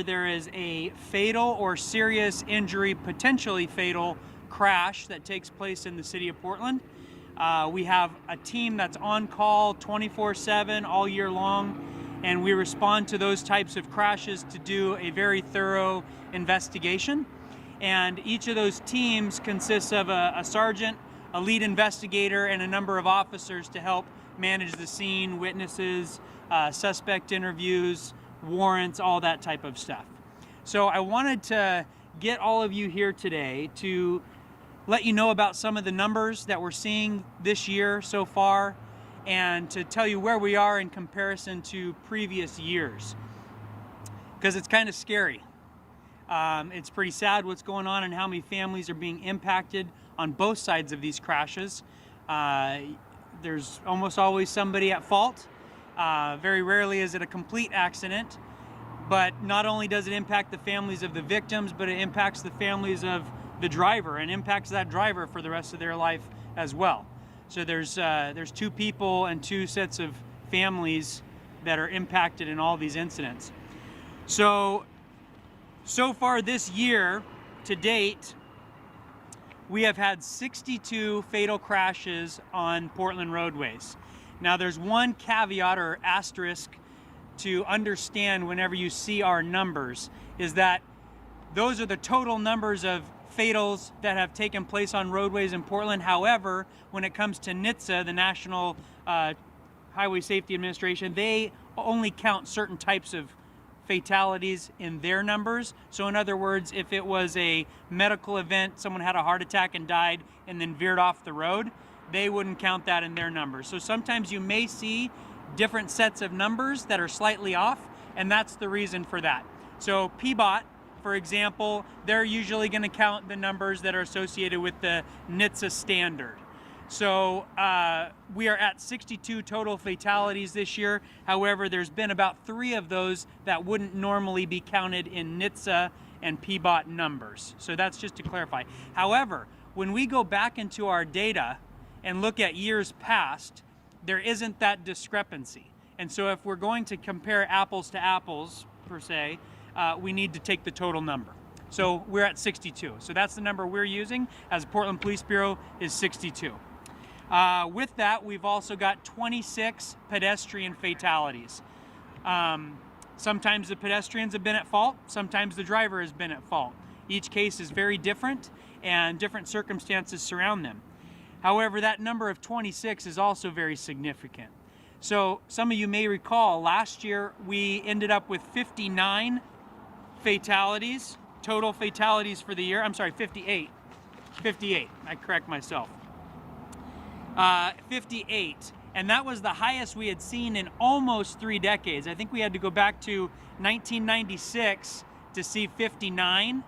there is a fatal or serious injury, potentially fatal crash that takes place in the city of Portland, we have a team that's on call 24/7 all year long, and we respond to those types of crashes to do a very thorough investigation. And each of those teams consists of a sergeant, a lead investigator, and a number of officers to help manage the scene, witnesses, suspect interviews, warrants, all that type of stuff. So I wanted to get all of you here today to let you know about some of the numbers that we're seeing this year so far, and to tell you where we are in comparison to previous years, because it's kind of scary. It's pretty sad what's going on and how many families are being impacted on both sides of these crashes. There's almost always somebody at fault. Very rarely is it a complete accident, but not only does it impact the families of the victims, but it impacts the families of the driver and impacts that driver for the rest of their life as well. So there's two people and two sets of families that are impacted in all these incidents. So far this year to date, we have had 62 fatal crashes on Portland roadways. Now there's one caveat or asterisk to understand whenever you see our numbers, is that those are the total numbers of fatals that have taken place on roadways in Portland. However, when it comes to NHTSA, the National Highway Safety Administration, they only count certain types of fatalities in their numbers. So in other words, if it was a medical event, someone had a heart attack and died and then veered off the road, they wouldn't count that in their numbers. So sometimes you may see different sets of numbers that are slightly off, and that's the reason for that. So PBOT, for example, they're usually going to count the numbers that are associated with the NHTSA standard. So we are at 62 total fatalities this year. However, there's been about 3 of those that wouldn't normally be counted in NHTSA and PBOT numbers. So that's just to clarify. However, when we go back into our data and look at years past, there isn't that discrepancy. And so if we're going to compare apples to apples, per se, we need to take the total number. So we're at 62. So that's the number we're using as Portland Police Bureau, is 62. With that, we've also got 26 pedestrian fatalities. Sometimes the pedestrians have been at fault, sometimes the driver has been at fault. Each case is very different and different circumstances surround them. However, that number of 26 is also very significant. So some of you may recall last year we ended up with 59 fatalities, total fatalities for the year. I'm sorry, 58. 58, I correct myself. 58, and that was the highest we had seen in almost 3 decades. I think we had to go back to 1996 to see 59,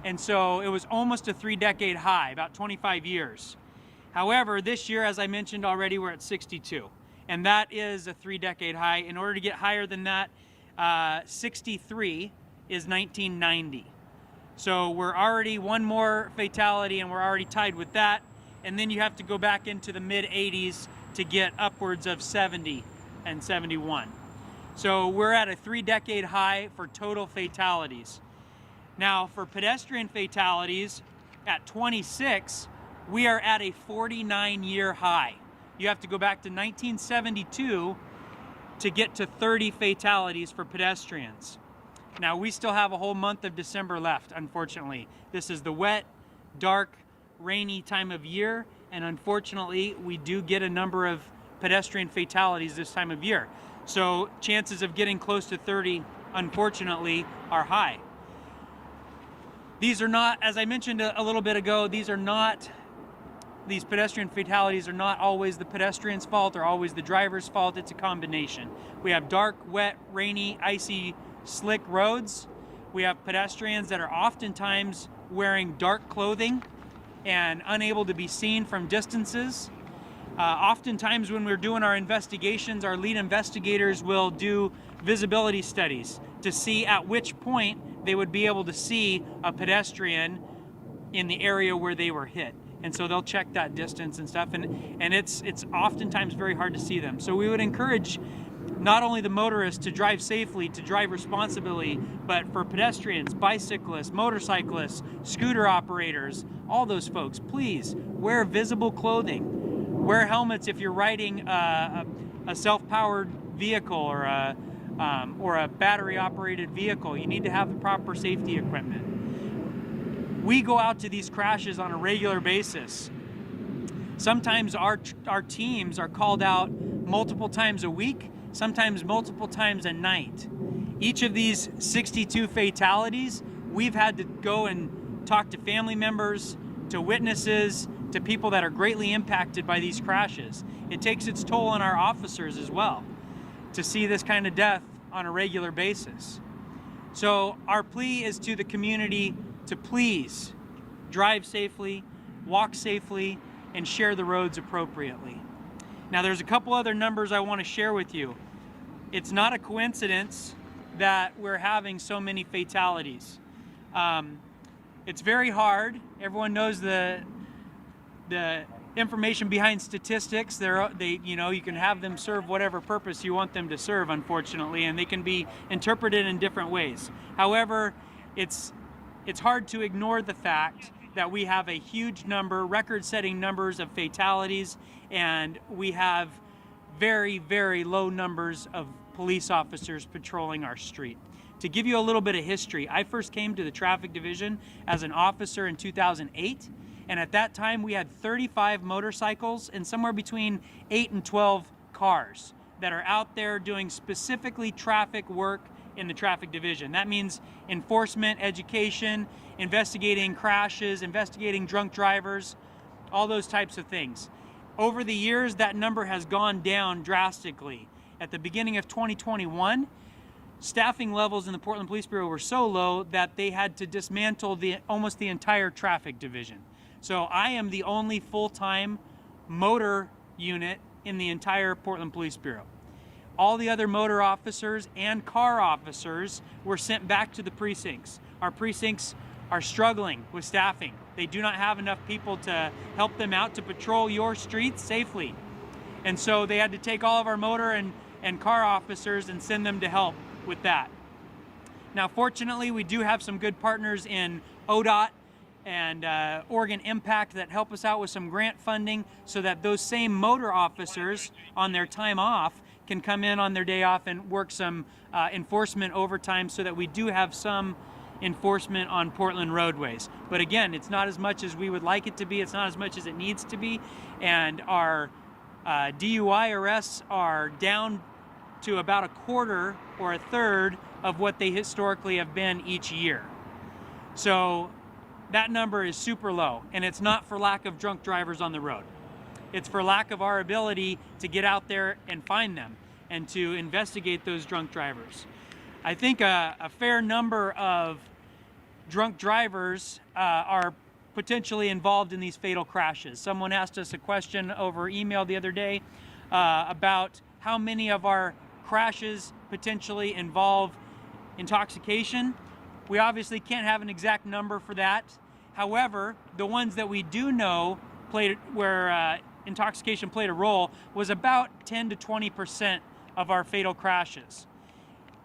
and so it was almost a 3-decade high, about 25 years. However, this year, as I mentioned already, we're at 62, and that is a 3-decade high. In order to get higher than that, 63 is 1990. So we're already one more fatality, and we're already tied with that. And then you have to go back into the mid-80s to get upwards of 70 and 71. So we're at a 3-decade high for total fatalities. Now for pedestrian fatalities, at 26, we are at a 49-year high. You have to go back to 1972 to get to 30 fatalities for pedestrians. Now we still have a whole month of December left, unfortunately. This is the wet, dark, rainy time of year, and unfortunately we do get a number of pedestrian fatalities this time of year. So chances of getting close to 30, unfortunately, are high. These are not, as I mentioned a little bit ago, these pedestrian fatalities are not always the pedestrian's fault or always the driver's fault. It's a combination. We have dark, wet, rainy, icy, slick roads. We have pedestrians that are oftentimes wearing dark clothing and unable to be seen from distances. Oftentimes when we're doing our investigations, our lead investigators will do visibility studies to see at which point they would be able to see a pedestrian in the area where they were hit. And so they'll check that distance and stuff, and it's oftentimes very hard to see them. So we would encourage not only the motorists to drive safely, to drive responsibly, but for pedestrians, bicyclists, motorcyclists, scooter operators, all those folks, please wear visible clothing. Wear helmets if you're riding a self-powered vehicle or a battery-operated vehicle. You need to have the proper safety equipment. We go out to these crashes on a regular basis. Sometimes our teams are called out multiple times a week, sometimes multiple times a night. Each of these 62 fatalities, we've had to go and talk to family members, to witnesses, to people that are greatly impacted by these crashes. It takes its toll on our officers as well to see this kind of death on a regular basis. So our plea is to the community to please drive safely, walk safely, and share the roads appropriately. Now there's a couple other numbers I want to share with you. It's not a coincidence that we're having so many fatalities. It's very hard. Everyone knows the information behind statistics. You can have them serve whatever purpose you want them to serve, unfortunately, and they can be interpreted in different ways. However, it's hard to ignore the fact that we have a huge number, record-setting numbers of fatalities, and we have very, very low numbers of police officers patrolling our street. To give you a little bit of history, I first came to the traffic division as an officer in 2008, and at that time we had 35 motorcycles and somewhere between 8 and 12 cars that are out there doing specifically traffic work in the traffic division. That means enforcement, education, investigating crashes, investigating drunk drivers, all those types of things. Over the years, that number has gone down drastically. At the beginning of 2021, staffing levels in the Portland Police Bureau were so low that they had to dismantle almost the entire traffic division. So I am the only full-time motor unit in the entire Portland Police Bureau. All the other motor officers and car officers were sent back to the precincts. Our precincts are struggling with staffing. They do not have enough people to help them out to patrol your streets safely. And so they had to take all of our motor and car officers and send them to help with that. Now, fortunately, we do have some good partners in ODOT and Oregon Impact that help us out with some grant funding so that those same motor officers on their time off can come in on their day off and work some enforcement overtime so that we do have some enforcement on Portland roadways. But again, it's not as much as we would like it to be. It's not as much as it needs to be. And our DUI arrests are down to about a quarter or a third of what they historically have been each year. So that number is super low, and it's not for lack of drunk drivers on the road. It's for lack of our ability to get out there and find them and to investigate those drunk drivers. I think a fair number of drunk drivers are potentially involved in these fatal crashes. Someone asked us a question over email the other day about how many of our crashes potentially involve intoxication. We obviously can't have an exact number for that. However, the ones that we do know where intoxication played a role was about 10 to 20% of our fatal crashes.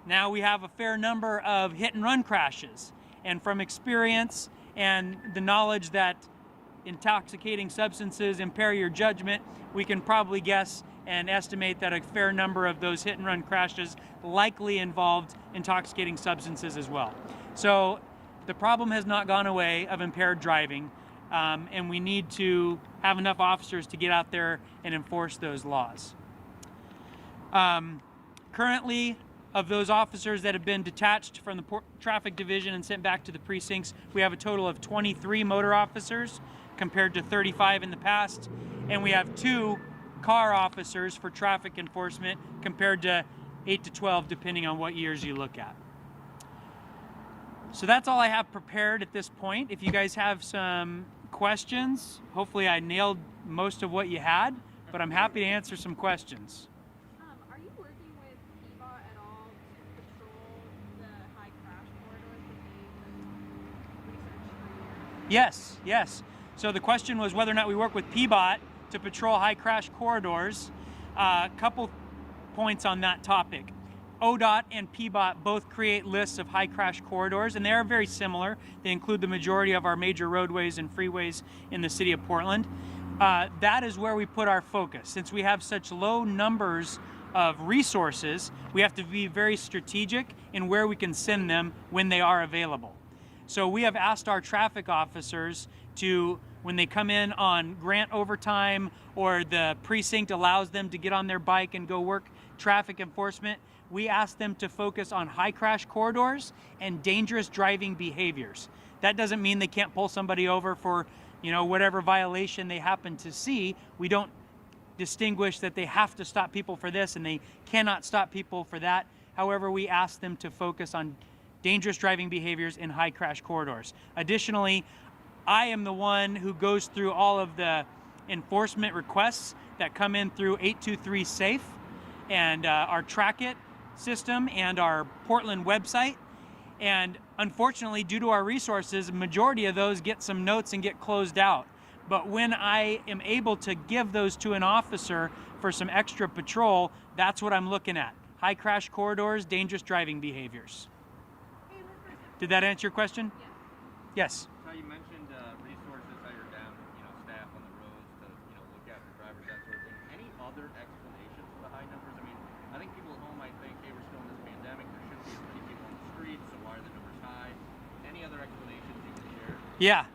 Now we have a fair number of hit and run crashes, and from experience and the knowledge that intoxicating substances impair your judgment, we can probably guess and estimate that a fair number of those hit and run crashes likely involved intoxicating substances as well. So the problem has not gone away of impaired driving, and we need to have enough officers to get out there and enforce those laws. Currently, of those officers that have been detached from the traffic division and sent back to the precincts, we have a total of 23 motor officers compared to 35 in the past, and we have 2 car officers for traffic enforcement compared to 8 to 12 depending on what years you look at. So that's all I have prepared at this point. If you guys have some questions, hopefully I nailed most of what you had, but I'm happy to answer some questions. Are you working with PBOT at all to patrol the high crash corridors that they've researched for years? Yes. So the question was whether or not we work with PBOT to patrol high crash corridors. A couple points on that topic. ODOT and PBOT both create lists of high crash corridors, and they are very similar. They include the majority of our major roadways and freeways in the city of Portland. That is where we put our focus. Since we have such low numbers of resources, we have to be very strategic in where we can send them when they are available. So we have asked our traffic officers to, when they come in on grant overtime or the precinct allows them to get on their bike and go work traffic enforcement, we ask them to focus on high crash corridors and dangerous driving behaviors. That doesn't mean they can't pull somebody over for, whatever violation they happen to see. We don't distinguish that they have to stop people for this and they cannot stop people for that. However, we ask them to focus on dangerous driving behaviors in high crash corridors. Additionally, I am the one who goes through all of the enforcement requests that come in through 823 SAFE and our Track It system and our Portland website. And unfortunately, due to our resources, a majority of those get some notes and get closed out. But when I am able to give those to an officer for some extra patrol, that's what I'm looking at. High crash corridors, dangerous driving behaviors. Did that answer your question? Yes. So you mentioned resources, how you're down, staff on the roads to, look after drivers, that sort of thing. Any other explanations for the high numbers? I mean, I think people at home might think, hey, we're still in this pandemic, there shouldn't be as many people on the streets, so why are the numbers high? Any other explanations you can share? Yeah.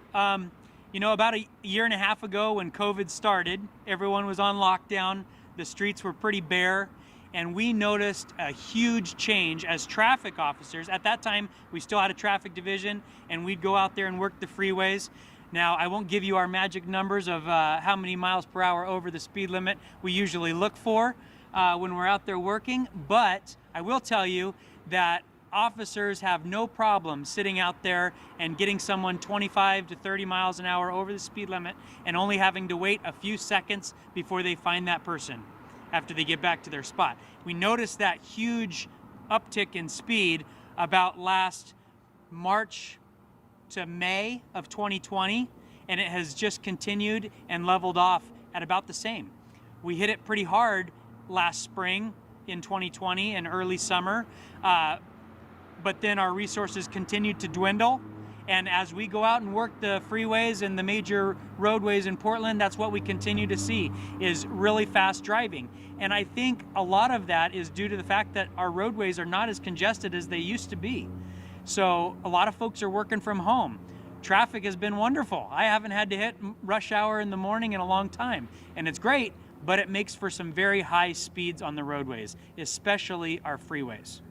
About a year and a half ago when COVID started, everyone was on lockdown, the streets were pretty bare, and we noticed a huge change as traffic officers. At that time, we still had a traffic division, and we'd go out there and work the freeways. Now, I won't give you our magic numbers of how many miles per hour over the speed limit we usually look for when we're out there working, but I will tell you that officers have no problem sitting out there and getting someone 25 to 30 miles an hour over the speed limit and only having to wait a few seconds before they find that person after they get back to their spot. We noticed that huge uptick in speed about last March to May of 2020, and it has just continued and leveled off at about the same. We hit it pretty hard last spring in 2020 and early summer, but then our resources continued to dwindle. And as we go out and work the freeways and the major roadways in Portland, that's what we continue to see, is really fast driving. And I think a lot of that is due to the fact that our roadways are not as congested as they used to be. So a lot of folks are working from home. Traffic has been wonderful. I haven't had to hit rush hour in the morning in a long time. And it's great, but it makes for some very high speeds on the roadways, especially our freeways.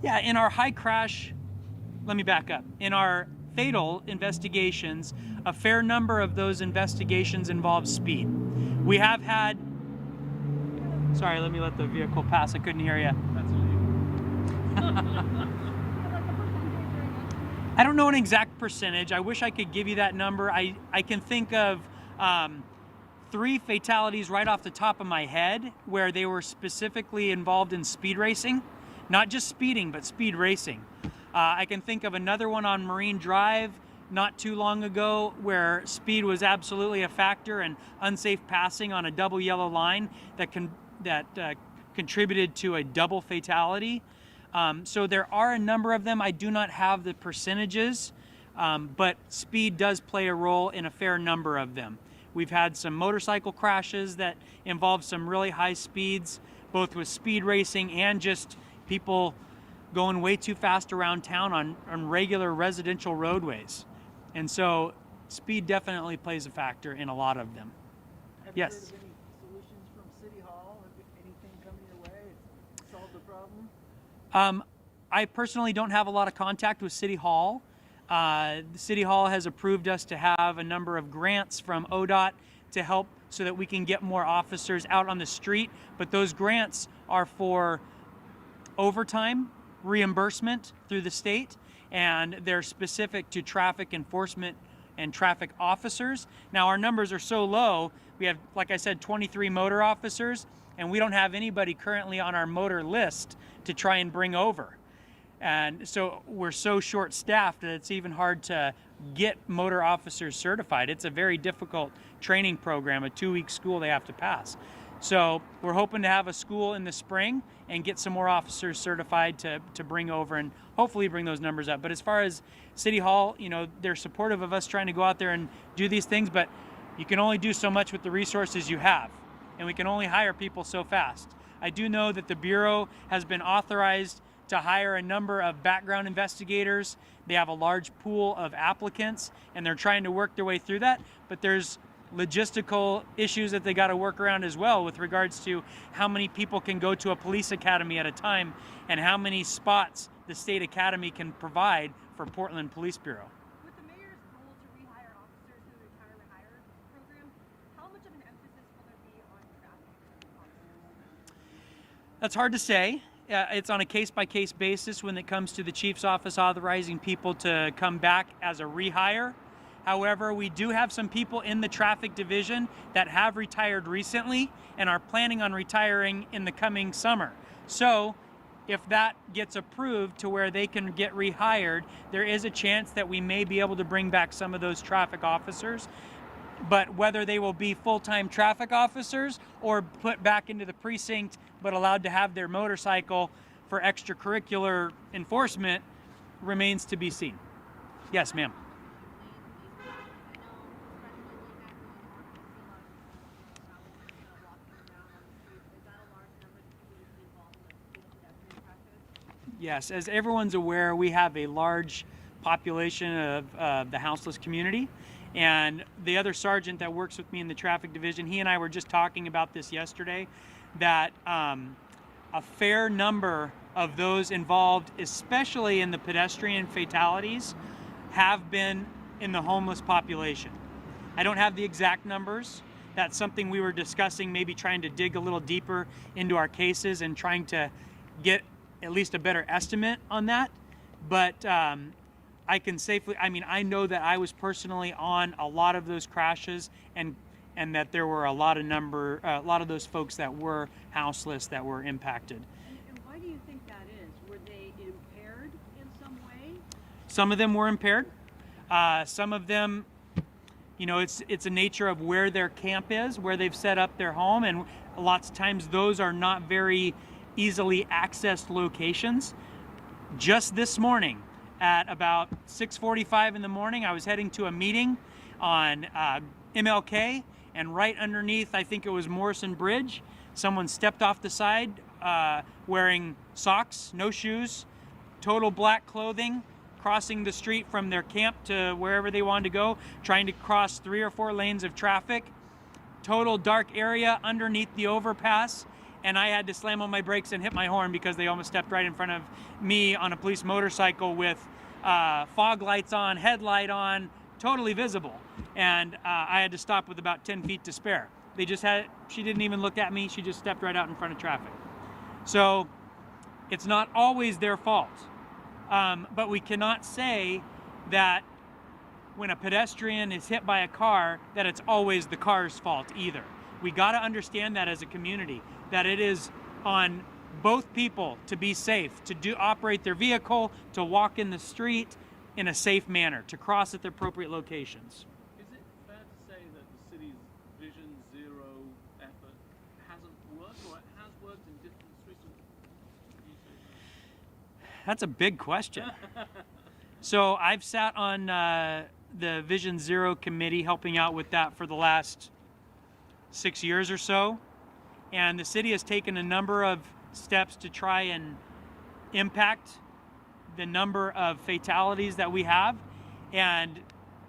Yeah, in our high crash, let me back up. In our fatal investigations, a fair number of those investigations involve speed. We have had, sorry, let me let the vehicle pass, I couldn't hear you. That's illegal. I don't know an exact percentage. I wish I could give you that number. I can think of 3 fatalities right off the top of my head where they were specifically involved in speed racing. Not just speeding, but speed racing. I can think of another one on Marine Drive not too long ago where speed was absolutely a factor and unsafe passing on a double yellow line that contributed to a double fatality. So there are a number of them. I do not have the percentages, but speed does play a role in a fair number of them. We've had some motorcycle crashes that involve some really high speeds, both with speed racing and just people going way too fast around town on regular residential roadways. And so speed definitely plays a factor in a lot of them. Have you Yes. heard of any solutions from City Hall? Anything coming your way to solve the problem? I personally don't have a lot of contact with City Hall. The City Hall has approved us to have a number of grants from ODOT to help so that we can get more officers out on the street, but those grants are for overtime reimbursement through the state, and they're specific to traffic enforcement and traffic officers. Now our numbers are so low, we have, like I said, 23 motor officers, and we don't have anybody currently on our motor list to try and bring over. And so we're so short-staffed that it's even hard to get motor officers certified. It's a very difficult training program, a 2-week school they have to pass. So we're hoping to have a school in the spring and get some more officers certified to bring over and hopefully bring those numbers up. But as far as City Hall, you know, they're supportive of us trying to go out there and do these things, but you can only do so much with the resources you have, and we can only hire people so fast. I do know that the Bureau has been authorized to hire a number of background investigators. They have a large pool of applicants, and they're trying to work their way through that, but there's logistical issues that they got to work around as well with regards to how many people can go to a police academy at a time and how many spots the state academy can provide for Portland Police Bureau. With the mayor's goal to rehire officers through the retirement hire program, how much of an emphasis will there be on traffic officers? That's hard to say. It's on a case-by-case basis when it comes to the chief's office authorizing people to come back as a rehire. However, we do have some people in the traffic division that have retired recently and are planning on retiring in the coming summer. So if that gets approved to where they can get rehired, there is a chance that we may be able to bring back some of those traffic officers. But whether they will be full-time traffic officers or put back into the precinct but allowed to have their motorcycle for extracurricular enforcement remains to be seen. Yes, ma'am. Yes, as everyone's aware, we have a large population of the houseless community. And the other sergeant that works with me in the traffic division, he and I were just talking about this yesterday, that a fair number of those involved, especially in the pedestrian fatalities, have been in the homeless population. I don't have the exact numbers. That's something we were discussing, maybe trying to dig a little deeper into our cases and trying to get at least a better estimate on that. But I can safely, I know that I was personally on a lot of those crashes, and that there were a lot of those folks that were houseless that were impacted. And why do you think that is? Were they impaired in some way? Some of them were impaired. Some of them, you know, it's a nature of where their camp is, where they've set up their home, and lots of times those are not very easily accessed locations. Just this morning, at about 6:45 in the morning, I was heading to a meeting on MLK, and right underneath, I think it was Morrison Bridge, someone stepped off the side wearing socks, no shoes, total black clothing, crossing the street from their camp to wherever they wanted to go, trying to cross 3 or 4 lanes of traffic, total dark area underneath the overpass. And I had to slam on my brakes and hit my horn because they almost stepped right in front of me on a police motorcycle with fog lights on, headlight on, totally visible. And I had to stop with about 10 feet to spare. She didn't even look at me, she just stepped right out in front of traffic. So it's not always their fault. But we cannot say that when a pedestrian is hit by a car, that it's always the car's fault either. We gotta understand that as a community, that it is on both people to be safe, to operate their vehicle, to walk in the street in a safe manner, to cross at the appropriate locations. Is it fair to say that the city's Vision Zero effort hasn't worked, or it has worked in different streets? That's a big question. So I've sat on the Vision Zero committee helping out with that for the last 6 years or so. And the city has taken a number of steps to try and impact the number of fatalities that we have. And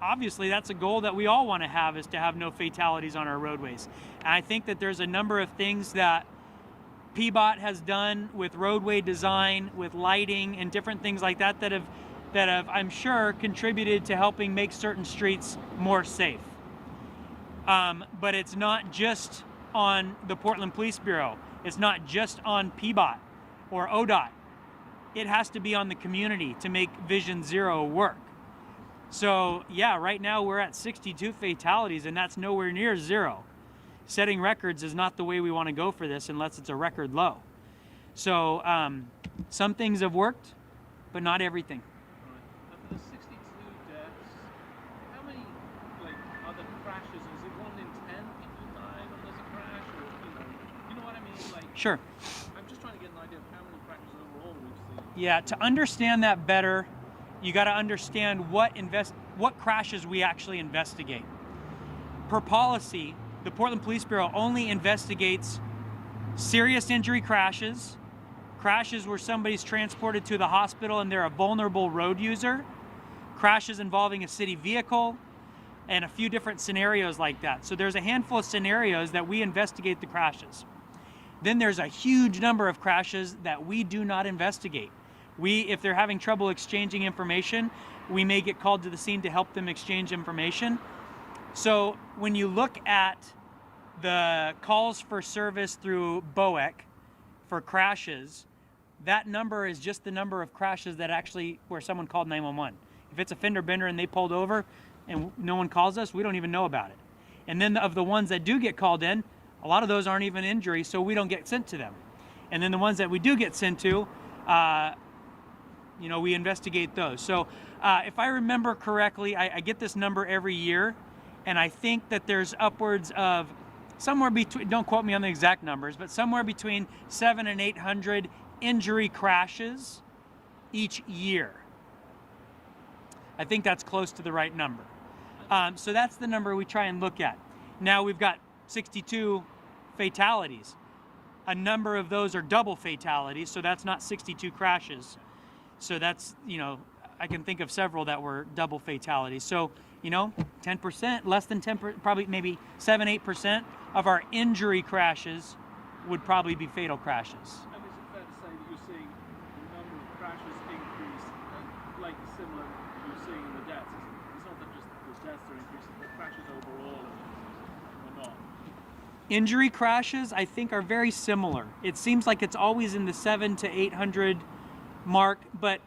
obviously that's a goal that we all want to have, is to have no fatalities on our roadways. And I think that there's a number of things that PBOT has done with roadway design, with lighting and different things like that that have, I'm sure, contributed to helping make certain streets more safe. But it's not just on the Portland Police Bureau. It's not just on PBOT or ODOT. It has to be on the community to make Vision Zero work. So yeah, right now we're at 62 fatalities, and that's nowhere near zero. Setting records is not the way we want to go for this unless it's a record low. So some things have worked, but not everything. Right. And for the 62 deaths, how many, like, other crashes? Is it 1 in 10 people die when there's a crash, or you know what I mean? Like, Sure. I'm just trying to get an idea of how many crashes overall we've seen. Yeah, to understand that better, you got to understand what crashes we actually investigate. Per policy, the Portland Police Bureau only investigates serious injury crashes, crashes where somebody's transported to the hospital and they're a vulnerable road user, crashes involving a city vehicle, and a few different scenarios like that. So there's a handful of scenarios that we investigate the crashes. Then there's a huge number of crashes that we do not investigate. If they're having trouble exchanging information, we may get called to the scene to help them exchange information. So when you look at the calls for service through BOEC for crashes, that number is just the number of crashes that actually where someone called 911. If it's a fender bender and they pulled over and no one calls us, we don't even know about it. And then of the ones that do get called in, a lot of those aren't even injuries, so we don't get sent to them. And then the ones that we do get sent to, we investigate those. So if I remember correctly, I get this number every year, and I think that there's upwards of somewhere between, don't quote me on the exact numbers, but somewhere between 700 and 800 injury crashes each year. I think that's close to the right number. So that's the number we try and look at. Now we've got 62 fatalities. A number of those are double fatalities, so that's not 62 crashes. So that's, I can think of several that were double fatalities. So, 10%, less than 10%, probably maybe 7-8% of our injury crashes would probably be fatal crashes. And is it fair to say that you're seeing the number of crashes increase, like similar to you're seeing in the deaths? It's not that just the deaths are increasing, but crashes overall are not. Injury crashes, I think, are very similar. It seems like it's always in the 700 to 800 mark, but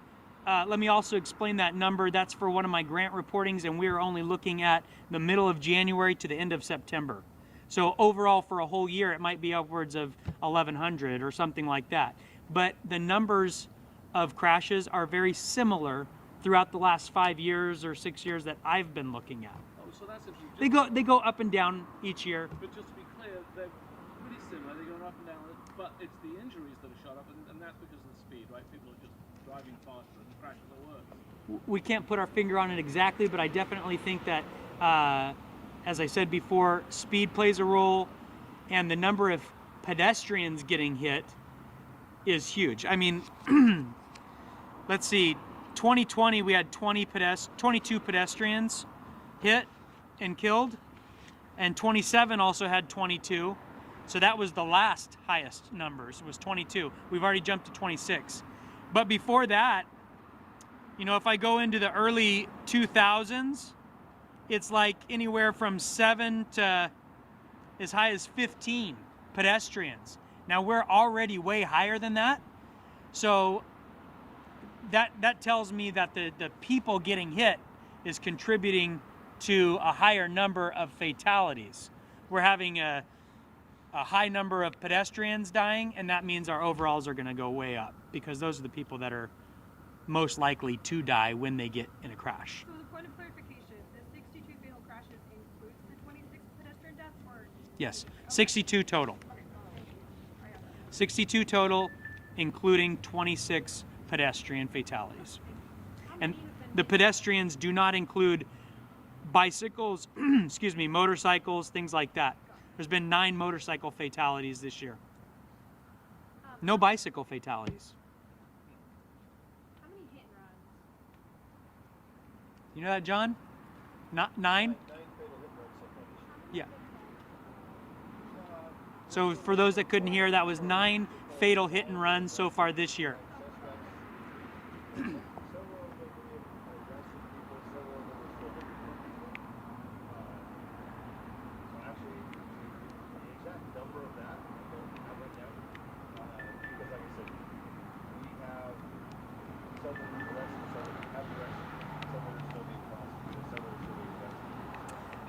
let me also explain that number. That's for one of my grant reportings, and we're only looking at the middle of January to the end of September. So overall, for a whole year, it might be upwards of 1,100 or something like that. But the numbers of crashes are very similar throughout the last 5 years or 6 years that I've been looking at. Oh, so that's if you They go up and down each year. But just to be clear, they're pretty similar. They're going up and down, but it's the injuries that are shot up, and that's because of the speed, right? People are just driving faster, and the crashes are worse. We can't put our finger on it exactly, but I definitely think that, as I said before, speed plays a role, and the number of pedestrians getting hit is huge. I mean, let's see, 2020 we had 22 pedestrians hit and killed, and 27 also had 22. So that was the last highest numbers, was 22. We've already jumped to 26. But before that, if I go into the early 2000s, it's like anywhere from 7 to as high as 15 pedestrians. Now we're already way higher than that. So that tells me that the people getting hit is contributing to a higher number of fatalities. We're having a high number of pedestrians dying, and that means our overalls are going to go way up, because those are the people that are most likely to die when they get in a crash. So the point of clarification, the 62 fatal crashes includes the 26 pedestrian deaths, or? Yes, 62 total. Okay. I got that. 62 total, including 26 pedestrian fatalities. And the pedestrians do not include bicycles, motorcycles, things like that. There's been 9 motorcycle fatalities this year. No bicycle fatalities. How many hit and runs? You know that, John? Not 9? Yeah. So for those that couldn't hear, that was 9 fatal hit and runs so far this year.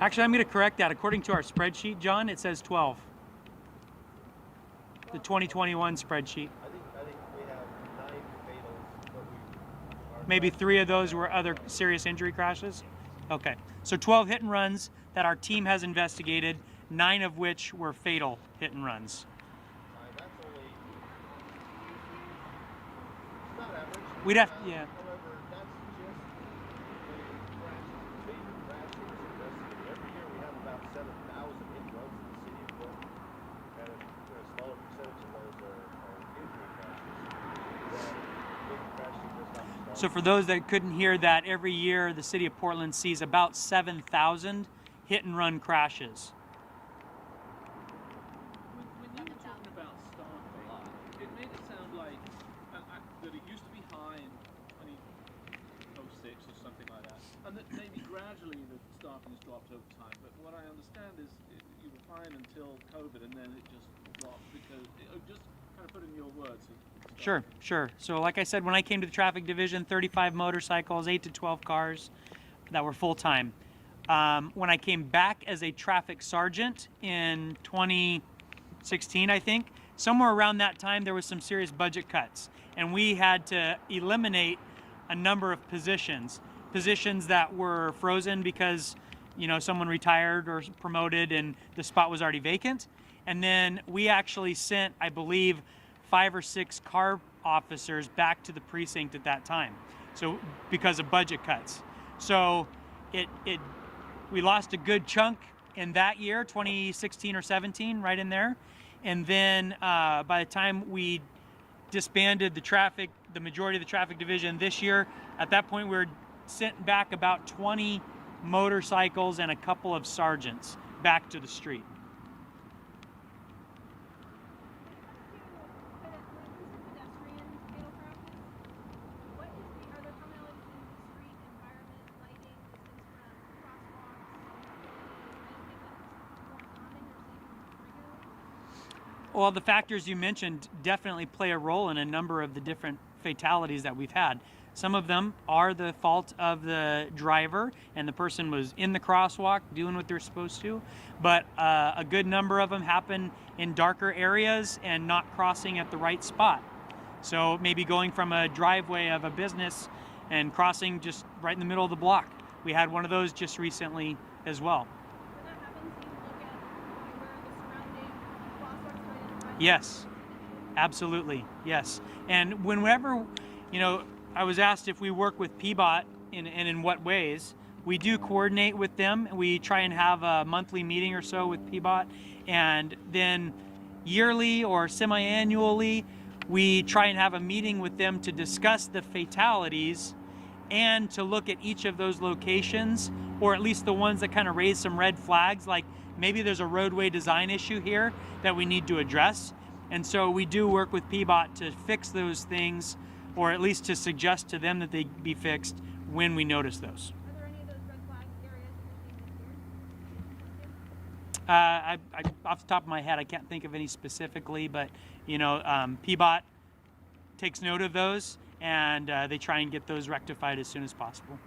Actually, I'm going to correct that. According to our spreadsheet, John, it says 12. The 2021 spreadsheet. I think we have 9 fatals, but maybe 3 of those were other serious injury crashes? Okay, so 12 hit and runs that our team has investigated, 9 of which were fatal hit and runs. That's only, it's not average. We'd have, yeah. However, that's just the crashes, major crashes investigated. Every year we have about 7,000 hit and runs in the city of Portland, and a smaller percentage of those are injury crashes. Big crashes just not stop. So for those that couldn't hear that, every year the city of Portland sees about 7,000 hit and run crashes. When you were talking about staffing, it made it sound like that it used to be high in 2006 or something like that, and that maybe gradually the staffing has dropped over time. But what I understand is you were fine until COVID, and then it just dropped because just kind of put in your words. Sure. So like I said, when I came to the traffic division, 35 motorcycles, 8 to 12 cars that were full-time. When I came back as a traffic sergeant in 2016, I think, somewhere around that time, there was some serious budget cuts, and we had to eliminate a number of positions that were frozen because, someone retired or promoted and the spot was already vacant. And then we actually sent, I believe, 5 or 6 car officers back to the precinct at that time. So because of budget cuts. So we lost a good chunk in that year, 2016 or 17, right in there. And then by the time we disbanded the majority of the traffic division this year, at that point we were sent back about 20 motorcycles and a couple of sergeants back to the street. Well, the factors you mentioned definitely play a role in a number of the different fatalities that we've had. Some of them are the fault of the driver and the person was in the crosswalk doing what they're supposed to, but a good number of them happen in darker areas and not crossing at the right spot. So maybe going from a driveway of a business and crossing just right in the middle of the block. We had one of those just recently as well. Yes, absolutely, yes. And whenever, I was asked if we work with PBOT and in what ways, we do coordinate with them. We try and have a monthly meeting or so with PBOT, and then yearly or semi-annually, we try and have a meeting with them to discuss the fatalities and to look at each of those locations, or at least the ones that kind of raise some red flags, like maybe there's a roadway design issue here that we need to address. And so we do work with PBOT to fix those things, or at least to suggest to them that they be fixed when we notice those. Are there any of those red flag areas that you're seeing this year? Off the top of my head, I can't think of any specifically, but PBOT takes note of those, and they try and get those rectified as soon as possible.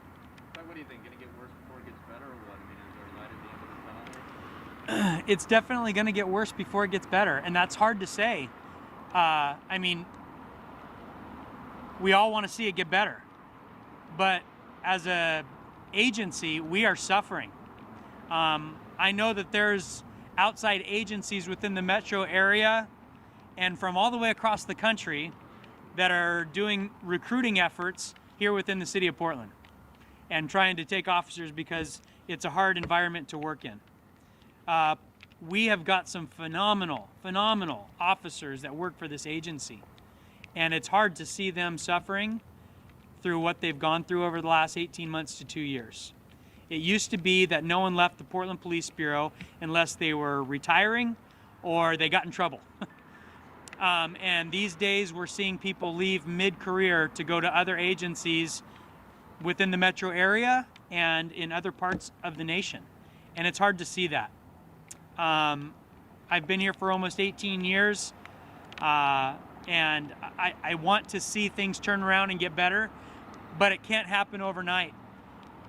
What do you think? Going to get worse before it gets better, or what? I mean, is there a light at the end of the tunnel? It's definitely going to get worse before it gets better, and that's hard to say. We all want to see it get better, but as a agency, we are suffering. I know that there's outside agencies within the metro area and from all the way across the country that are doing recruiting efforts here within the city of Portland and trying to take officers because it's a hard environment to work in. We have got some phenomenal officers that work for this agency, and it's hard to see them suffering through what they've gone through over the last 18 months to 2 years. It used to be that no one left the Portland Police Bureau unless they were retiring or they got in trouble. And these days we're seeing people leave mid-career to go to other agencies within the metro area and in other parts of the nation. And it's hard to see that. I've been here for almost 18 years, and I want to see things turn around and get better, but it can't happen overnight.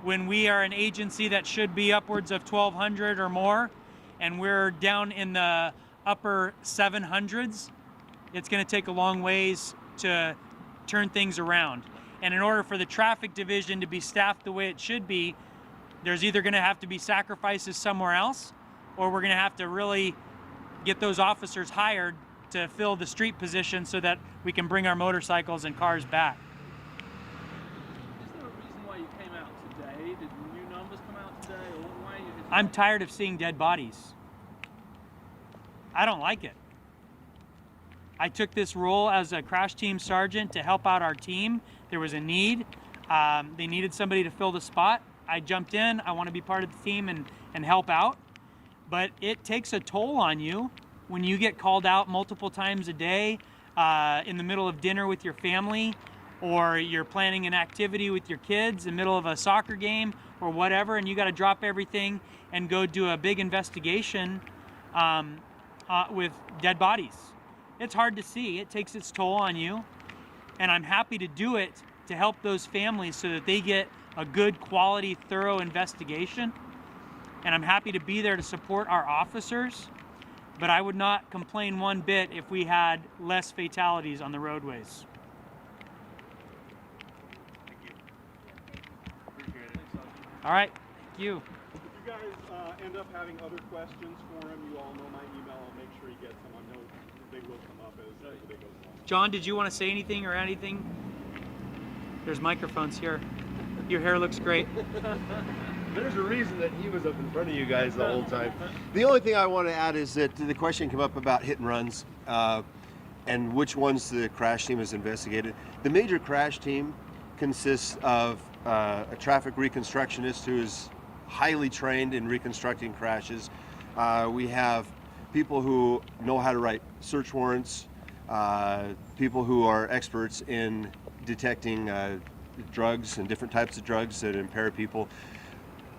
When we are an agency that should be upwards of 1,200 or more, and we're down in the upper 700s, it's going to take a long ways to turn things around. And in order for the traffic division to be staffed the way it should be, there's either going to have to be sacrifices somewhere else, or we're going to have to really get those officers hired to fill the street position so that we can bring our motorcycles and cars back. Is there a reason why you came out today? Did new numbers come out today, or why you? I'm tired of seeing dead bodies. I don't like it. I took this role as a crash team sergeant to help out our team. There was a need. They needed somebody to fill the spot. I jumped in. I want to be part of the team and help out. But it takes a toll on you when you get called out multiple times a day in the middle of dinner with your family, or you're planning an activity with your kids in the middle of a soccer game or whatever, and you got to drop everything and go do a big investigation with dead bodies. It's hard to see. It takes its toll on you, and I'm happy to do it to help those families so that they get a good, quality, thorough investigation. And I'm happy to be there to support our officers, but I would not complain one bit if we had less fatalities on the roadways. Thank you. Appreciate it. All right, thank you. If you guys end up having other questions for him, you all know my email. I'll make sure he gets them. I know they will come up as the day goes along. John, did you want to say anything or anything? There's microphones here. Your hair looks great. There's a reason that he was up in front of you guys the whole time. The only thing I want to add is that the question came up about hit and runs and which ones the crash team has investigated. The major crash team consists of a traffic reconstructionist who is highly trained in reconstructing crashes. We have people who know how to write search warrants, people who are experts in detecting drugs and different types of drugs that impair people.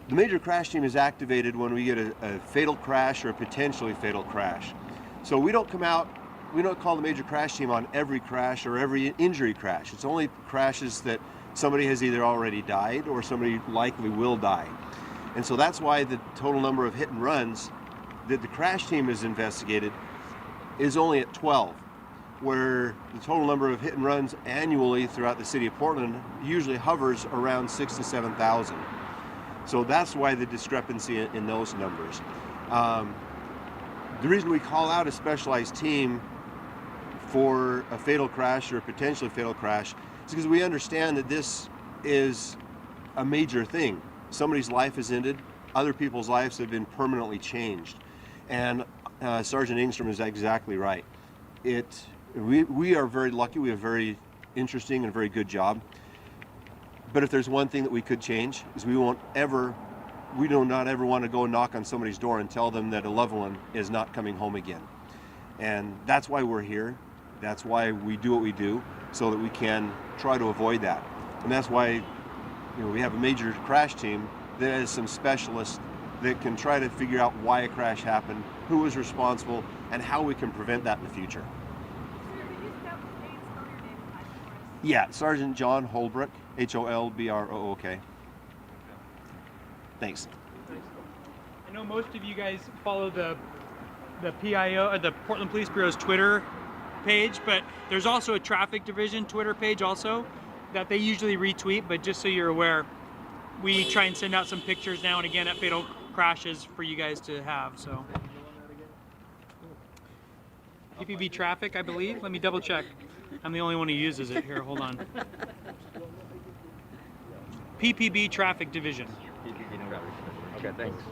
The major crash team is activated when we get a fatal crash or a potentially fatal crash. So we don't come out, we don't call the major crash team on every crash or every injury crash. It's only crashes that somebody has either already died or somebody likely will die. And so that's why the total number of hit and runs that the crash team has investigated is only at 12, where the total number of hit and runs annually throughout the city of Portland usually hovers around 6,000 to 7,000. So that's why the discrepancy in those numbers. The reason we call out a specialized team for a fatal crash or a potentially fatal crash is because we understand that this is a major thing. Somebody's life is ended, other people's lives have been permanently changed. And Sergeant Engstrom is exactly right. We are very lucky, we have a very interesting and very good job. But if there's one thing that we could change, is we do not ever want to go knock on somebody's door and tell them that a loved one is not coming home again. And that's why we're here. That's why we do what we do, so that we can try to avoid that. And that's why we have a major crash team that has some specialists that can try to figure out why a crash happened, who was responsible, and how we can prevent that in the future. Yeah, Sergeant John Holbrook, Holbrook. Thanks. I know most of you guys follow the PIO, or the Portland Police Bureau's Twitter page, but there's also a traffic division Twitter page also that they usually retweet, but just so you're aware, we try and send out some pictures now and again at fatal crashes for you guys to have. So PPB traffic, I believe. Let me double check. I'm the only one who uses it here. Hold on. PPB traffic division. Okay, thanks.